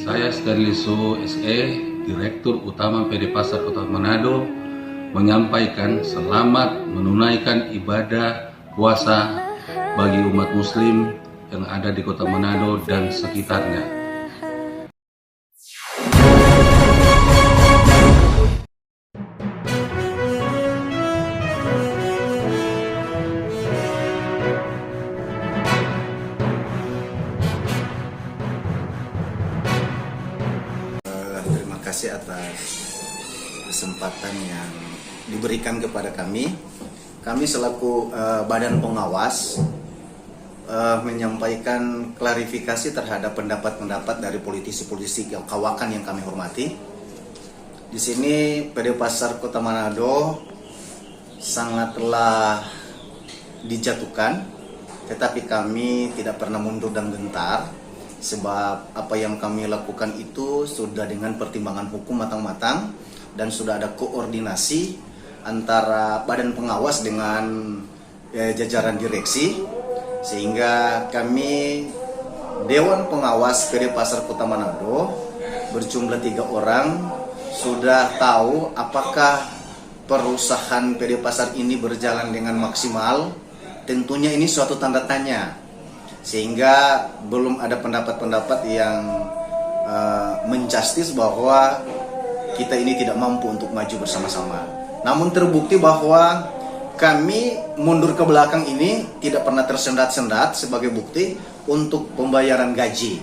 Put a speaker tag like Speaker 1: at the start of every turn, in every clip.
Speaker 1: Saya Sterliso SE, Direktur Utama PD Pasar Kota Manado, menyampaikan selamat menunaikan ibadah puasa bagi umat muslim yang ada di Kota Manado dan sekitarnya.
Speaker 2: Terima kasih atas kesempatan yang diberikan kepada kami. Kami selaku badan pengawas menyampaikan klarifikasi terhadap pendapat-pendapat dari politisi-politisi kawakan yang kami hormati. Di sini PD Pasar Kota Manado sangatlah dijatuhkan, tetapi kami tidak pernah mundur dan gentar. Sebab apa yang kami lakukan itu sudah dengan pertimbangan hukum matang-matang dan sudah ada koordinasi antara badan pengawas dengan jajaran direksi, sehingga kami Dewan Pengawas PD Pasar Kota Manado berjumlah 3 orang sudah tahu apakah perusahaan PD Pasar ini berjalan dengan maksimal. Tentunya ini suatu tanda tanya, sehingga belum ada pendapat-pendapat yang menjustis bahwa kita ini tidak mampu untuk maju bersama-sama. Namun terbukti bahwa kami mundur ke belakang ini tidak pernah tersendat-sendat sebagai bukti untuk pembayaran gaji.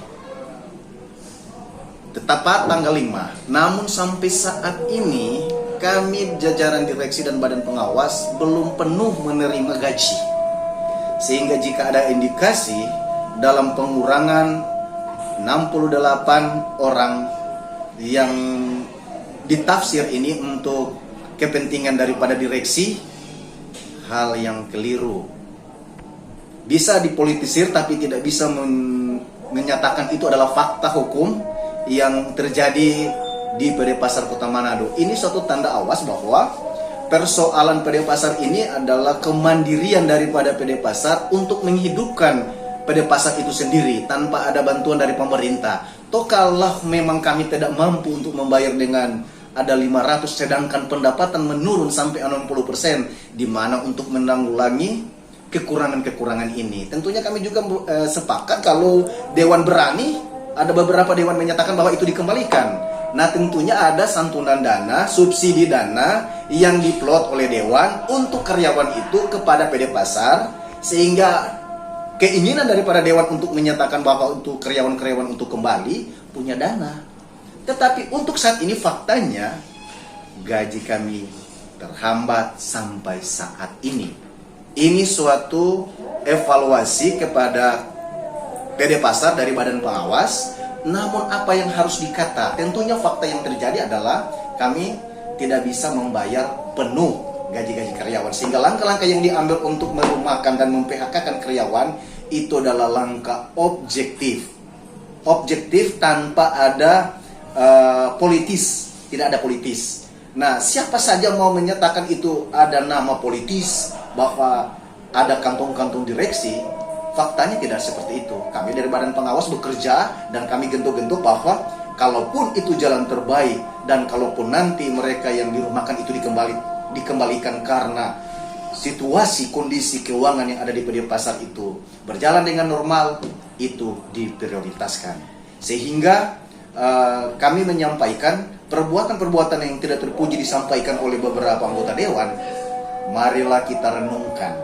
Speaker 2: Tepat tanggal 5. Namun sampai saat ini kami jajaran direksi dan badan pengawas belum penuh menerima gaji. Sehingga jika ada indikasi dalam pengurangan 68 orang yang ditafsir ini untuk kepentingan daripada direksi, hal yang keliru. Bisa dipolitisir tapi tidak bisa menyatakan itu adalah fakta hukum yang terjadi di PD Pasar Kota Manado. Ini suatu tanda awas bahwa persoalan PD Pasar ini adalah kemandirian daripada PD Pasar untuk menghidupkan PD Pasar itu sendiri tanpa ada bantuan dari pemerintah. Toh kalau memang kami tidak mampu untuk membayar dengan ada 500 sedangkan pendapatan menurun sampai 60%, di mana untuk menanggulangi kekurangan-kekurangan ini. Tentunya kami juga sepakat kalau dewan berani, ada beberapa dewan menyatakan bahwa itu dikembalikan. Nah, tentunya ada santunan dana, subsidi dana yang diplot oleh dewan untuk karyawan itu kepada PD Pasar, sehingga keinginan daripada dewan untuk menyatakan bahwa untuk karyawan-karyawan untuk kembali punya dana. Tetapi untuk saat ini faktanya gaji kami terhambat sampai saat ini. Ini suatu evaluasi kepada PD Pasar dari badan pengawas. Namun apa yang harus dikata? Tentunya fakta yang terjadi adalah kami tidak bisa membayar penuh gaji-gaji karyawan, sehingga langkah-langkah yang diambil untuk merumahkan dan mem-PHK-kan karyawan itu adalah langkah objektif tanpa ada politis, tidak ada politis. Nah, siapa saja mau menyatakan itu ada nama politis, bahwa ada kantong-kantong direksi, faktanya tidak seperti itu. Kami dari badan pengawas bekerja dan kami gentuk-gentuk bahwa kalaupun itu jalan terbaik dan kalaupun nanti mereka yang dirumahkan itu dikembalikan karena situasi kondisi keuangan yang ada di PD Pasar itu berjalan dengan normal, itu diprioritaskan. Sehingga kami menyampaikan perbuatan-perbuatan yang tidak terpuji disampaikan oleh beberapa anggota dewan. Marilah kita renungkan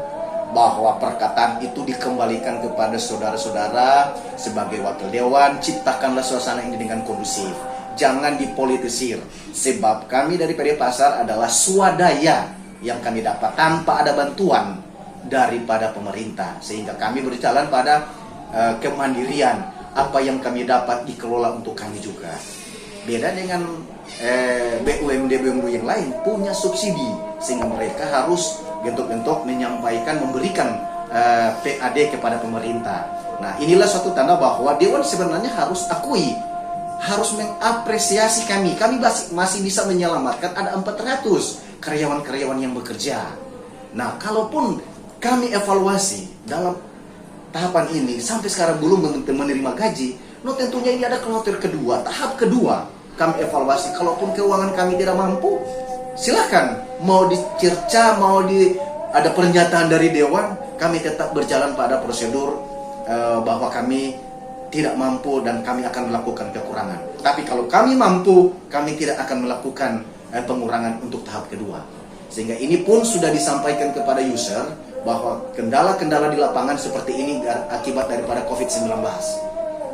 Speaker 2: bahwa perkataan itu dikembalikan kepada saudara-saudara sebagai wakil dewan. Ciptakanlah suasana ini dengan kondusif, jangan dipolitisir. Sebab kami dari PD Pasar adalah swadaya yang kami dapat tanpa ada bantuan daripada pemerintah, sehingga kami berjalan pada kemandirian. Apa yang kami dapat dikelola untuk kami juga. Beda dengan BUMD yang lain punya subsidi, sehingga mereka harus gentok-gentok menyampaikan, memberikan PAD kepada pemerintah. Nah, inilah suatu tanda bahwa dewan sebenarnya harus akui, harus mengapresiasi kami. Kami masih bisa menyelamatkan ada 400 karyawan-karyawan yang bekerja. Nah, kalaupun kami evaluasi dalam tahapan ini sampai sekarang belum menerima gaji, No, tentunya ini ada kloter kedua, tahap kedua. Kami evaluasi, kalaupun keuangan kami tidak mampu, silahkan. Mau dicerca, ada pernyataan dari Dewan, kami tetap berjalan pada prosedur bahwa kami tidak mampu dan kami akan melakukan kekurangan. Tapi kalau kami mampu, kami tidak akan melakukan pengurangan untuk tahap kedua. Sehingga ini pun sudah disampaikan kepada user bahwa kendala-kendala di lapangan seperti ini akibat daripada COVID-19.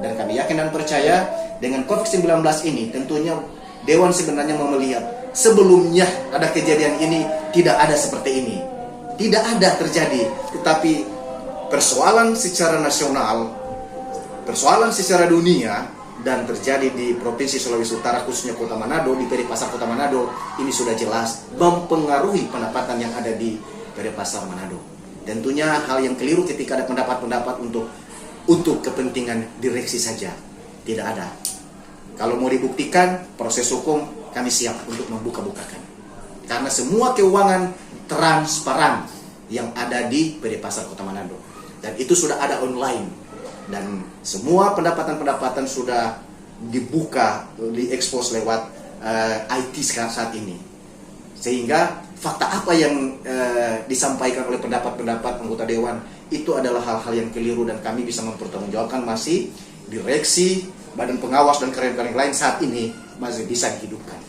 Speaker 2: Dan kami yakin dan percaya dengan COVID-19 ini tentunya Dewan sebenarnya mau melihat sebelumnya ada kejadian ini tidak ada seperti ini. Tidak ada terjadi. Tetapi persoalan secara nasional, persoalan secara dunia, dan terjadi di Provinsi Sulawesi Utara khususnya Kota Manado, di Peripasar Kota Manado, ini sudah jelas mempengaruhi pendapatan yang ada di Peripasar Manado. Tentunya hal yang keliru ketika ada pendapat-pendapat untuk kepentingan direksi saja. Tidak ada. Kalau mau dibuktikan, proses hukum kami siap untuk membuka-bukakan. Karena semua keuangan transparan yang ada di Peripasar Kota Manado. Dan itu sudah ada online. Dan semua pendapatan-pendapatan sudah dibuka, diekspos lewat IT sekarang saat ini. Sehingga fakta apa yang disampaikan oleh pendapat-pendapat anggota Dewan itu adalah hal-hal yang keliru dan kami bisa mempertanggungjawabkan. Masih direksi, badan pengawas dan karyawan lain saat ini masih bisa dihidupkan.